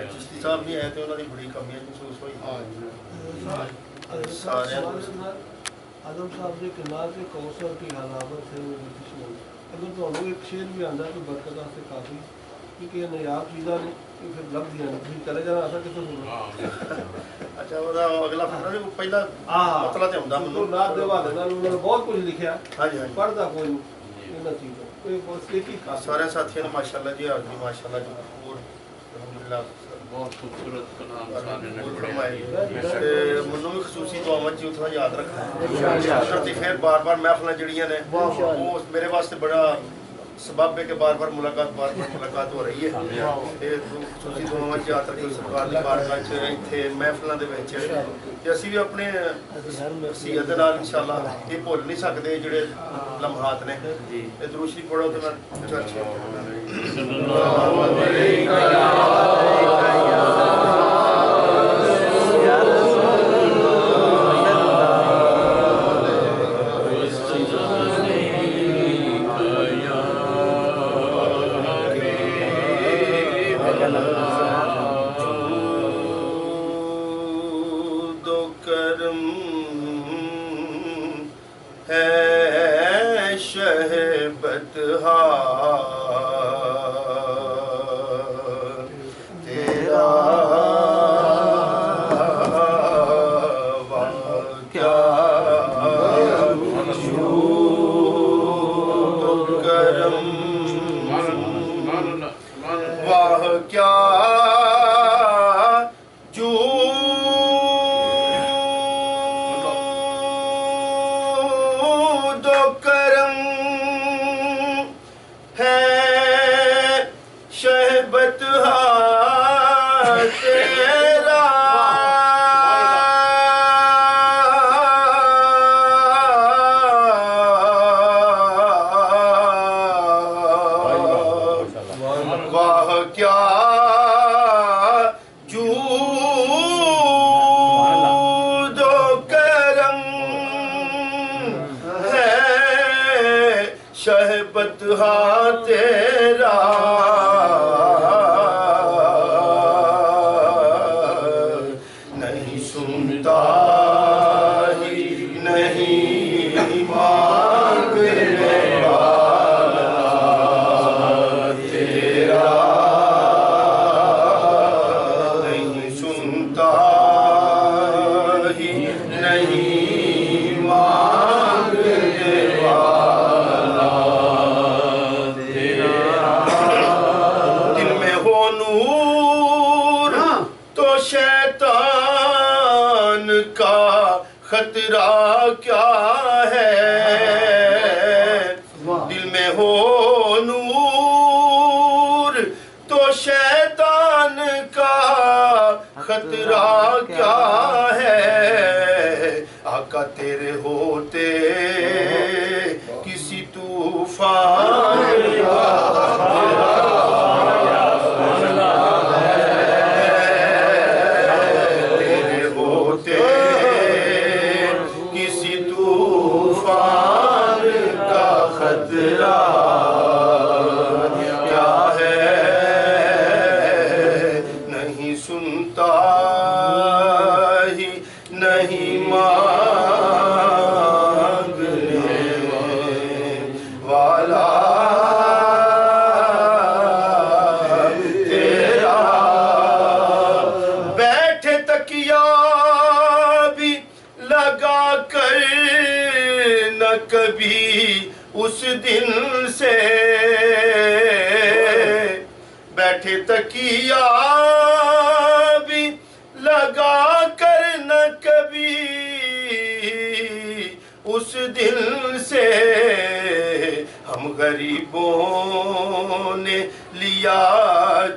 چشتی صاحب بھی آئے تھے انہوں نے بڑی کمیاں محسوس ہوئی سارے آدم صاحب کے کنار کے کوثر کی علامت ہے وہ اگر تو ہم ایک شعر بھی آتا ہے تو برکت سے کافی کیونکہ یہ نیاب چیزاں نے پھر لگ دیا نہیں چلے جانا ایسا کتنے سننا اچھا وہ اگلا فکر ہے وہ پہلا مطلب تے ہوندا منوں نات دے حوالے نال انہوں نے بہت کچھ لکھیا ہاں جی پڑھدا کوئی نہیں انہاں چیزاں کوئی بس ایک ہی خاص سارے ساتھیوں نے ماشاءاللہ جی آدمی ماشاءاللہ جو اور الحمدللہ بہت خوبصورت کلام سارے نے پڑھا منوں بھی خصوصی دعاواں جی اتنا یاد رکھنا ہے خیر بار بار محفلاں جڑیاں نے وہ میرے واسطے بڑا سبب ہے کہ بار بار ملاقات ہو رہی ہے خصوصی دعاواں یاد رکھنا سرکار دی بارگاہ وچ ایتھے محفلاں دے وچ کہ اسی بھی اپنے سید نال انشاءاللہ یہ بھول نہیں سکدے جڑے لمحات نے یہ درود شریف پڑھو تے میں چرچا صلی اللہ علیہ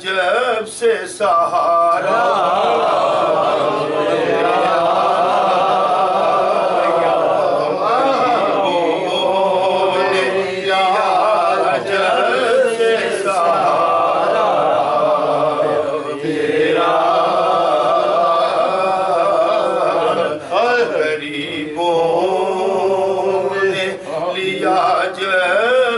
جب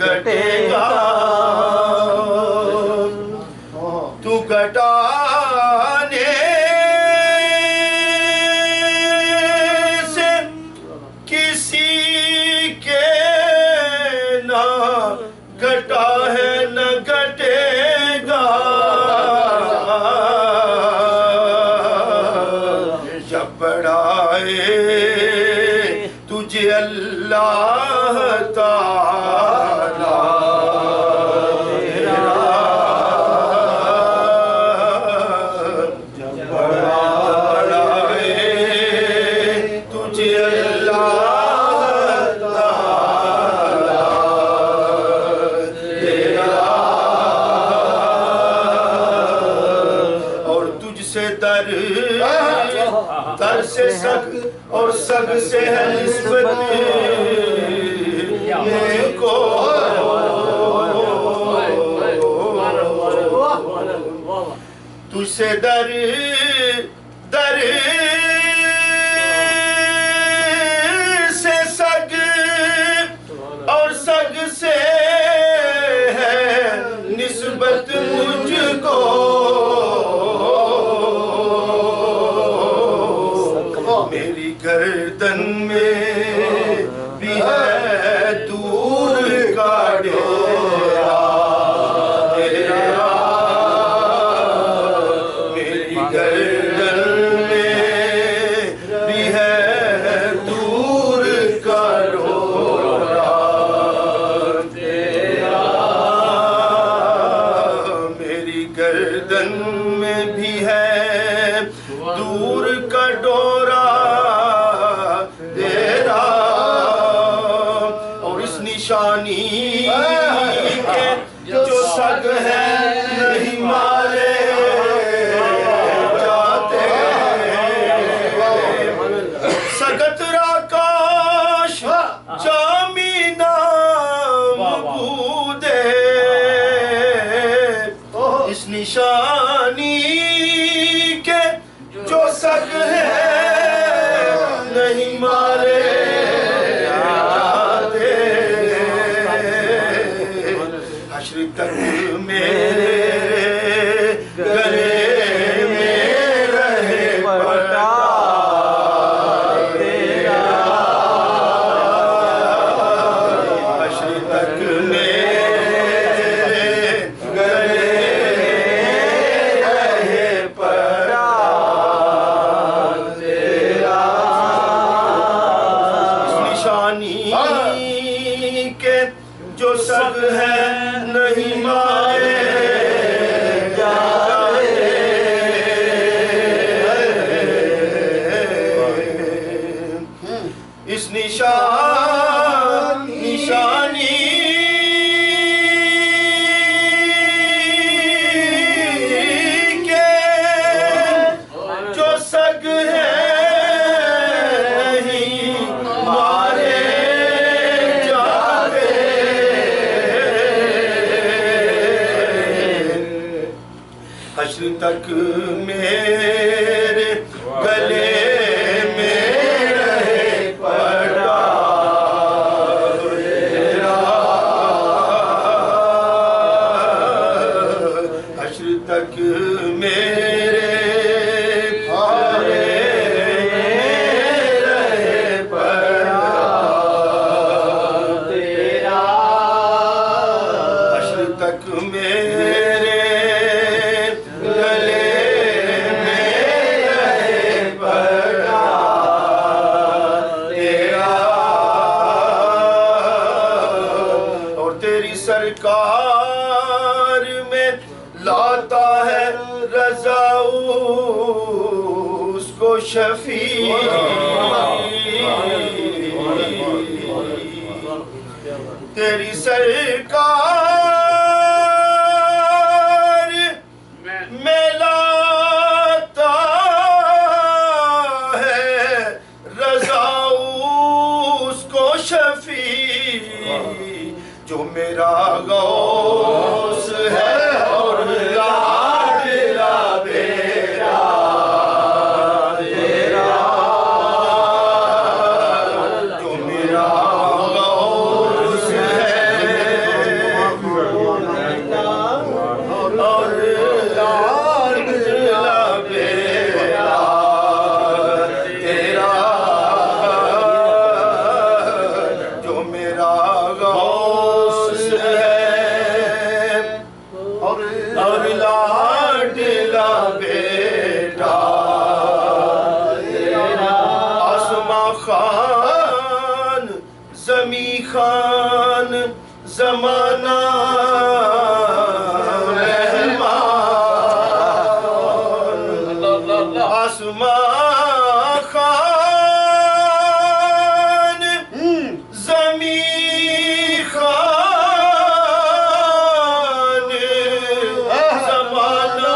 گھٹے گا تو گھٹانے سے کسی کے نہ گھٹا ہے نہ گھٹے گا جب بڑھائے تجھے اللہ تعالی در سے سگ اور سگ سے ہے نسبت مجھ کو تجھ سے در سے سگ اور سگ سے ہے نسبت مجھ کو میری گردن میں بھی ہے دور کا ڈیرا تیرا میری گردن میں بھی ہے دور کا ڈورا تیرا میری گردن میں بھی ہے دور کا ڈورا تیرا اور اس نشانی کے جو سگ ہے نہیں مارے جاتے سگت راکاش جامی نام بودے اس نشانی کے جو سگ ہے نہیں مارے جاتے حشر تک میرے گلے میں رہے پڑا تیرا حشر تک میرے گلے رہے پڑا کے جو سگ ہے نہیں مارے جاتے اس نشانی کے جو سگ ہے حشر تک میرے گلے میں رہے پڑا تیرا حشر تک میرے گلے میں رہے پڑا تیرا حشر تک میرے سرکار میں لاتا ہے رضا اس کو شفیع تیری سرکار میں لاتا ہے رضا اس کو شفیع جو میرا غوث ہے اور لاڈلا بیٹا تیرا جو میرا غوث ہے زمانہ مہمان آسمان خان زمین خان زمانہ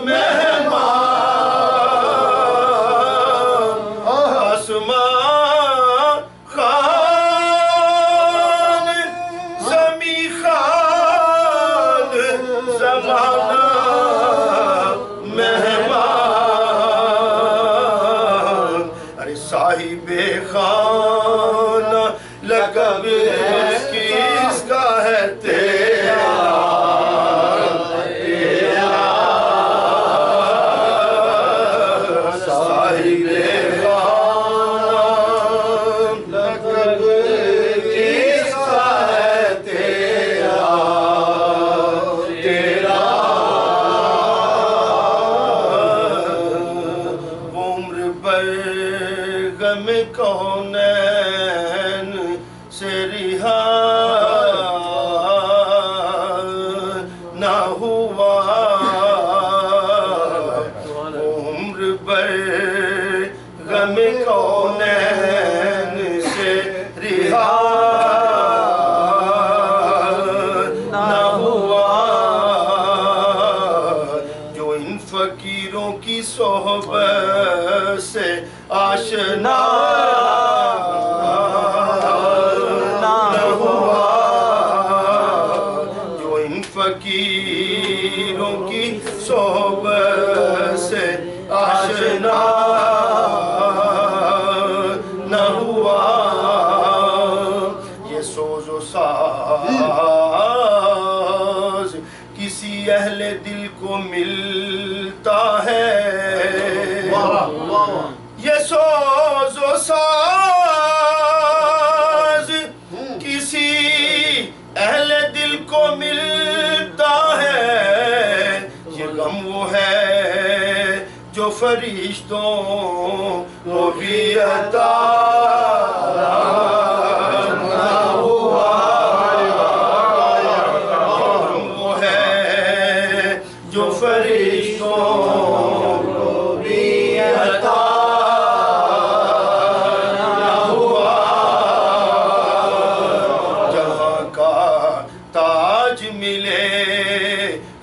مہمان آسمان خان زمین خان زمانہ مہمان ارے صاحب خانہ لقب کس کا ہے تیرا صاحب خانہ لقب کس کا ہے تیرا تیرا عمر بر غم کونین سے رہا نہ ہوا عمر بر غم کونین سے رہا نہ ہوا جو ان فقیروں کی صحبت سے آشنا نہ ہوا جو ان فقیروں کی صحبت سے آشنا نہ ہوا یہ سوز و ساز کسی اہل دل کو ملتا ہے یہ سوز و ساز کسی اہل دل کو ملتا ہے یہ غم وہ ہے جو فرشتوں کو بھی عطا نہ ہوا غم وہ ہے جو فرشتوں کو بھی عطا نہ ہوا جہاں کا تاج ملے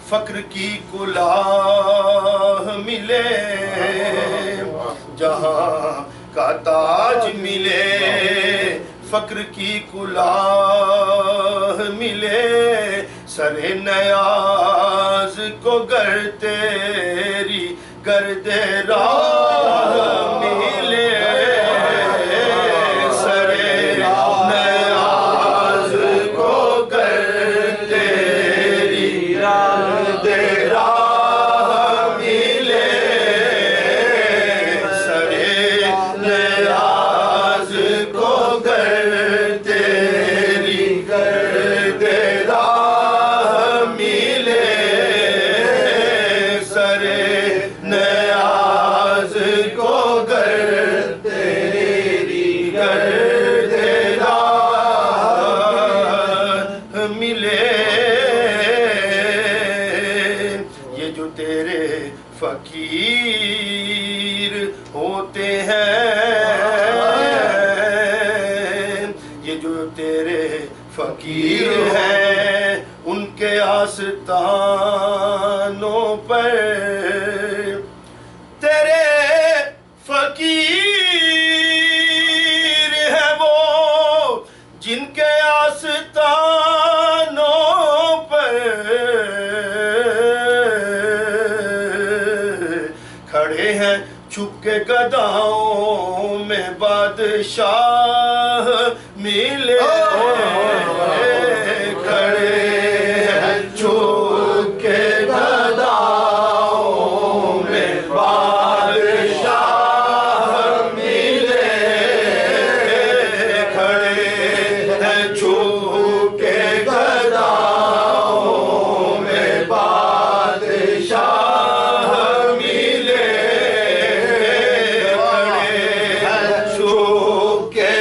فقر کی کلاه ملے جہاں کا تاج ملے فقر کی کلاه ملے سر نیاز کو گر تیری گرد راہ ملے سر نیاز کو گر تیری گرد راہ ملے سر نیاز کو گر تیری گرد راہ ملے سر نیاز کو گر تیری گرد راہ ملے یہ جو تیرے فقیر ہوتے ہیں یہ جو تیرے فقیر ہیں ان کے آستانوں پر تیرے فقیر ہے وہ جن کے آستانوں پر کھڑے ہیں چھپ کے گداؤں میں بادشاہ ملے کھڑے ہیں چھپ کے گداؤں میں بادشاہ ملے کھڑے ہیں چھپ کے گداؤں میں بادشاہ ملے کھڑے ہیں چھپ کے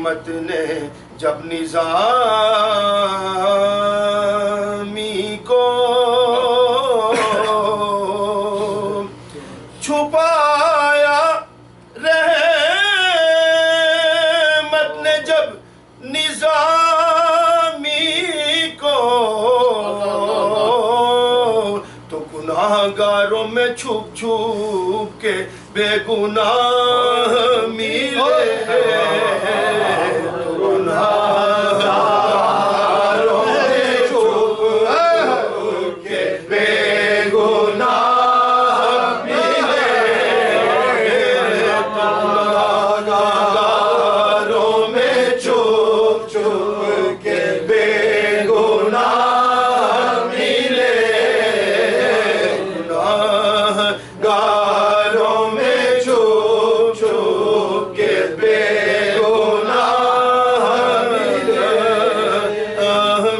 رحمت نے جب نظامی کو چھپایا، رحمت نے جب نظامی کو تو گناہگاروں میں چھپ چھپ کے بے گناہ ملے، تو گناہگاروں میں چھپ کے بے گناہ ملے، تو گناہگاروں میں چھپ چھپ کے بے گناہ ملے، گناہگاروں میں چھپ چھپ کے بے گناہ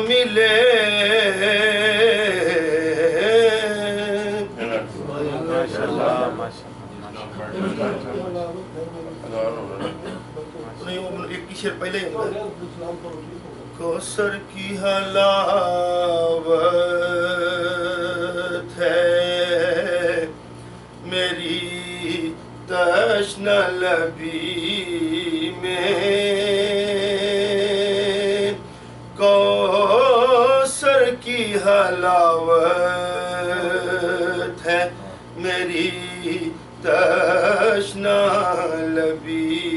ملے۔ نہیں وہ ایک کی شعر پہلے ہی ہوتا ہے، کوثر کی حلاوت ہے میری تشنہ لبی میں، کوثر کی حلاوت ہے میری تشنہ لبی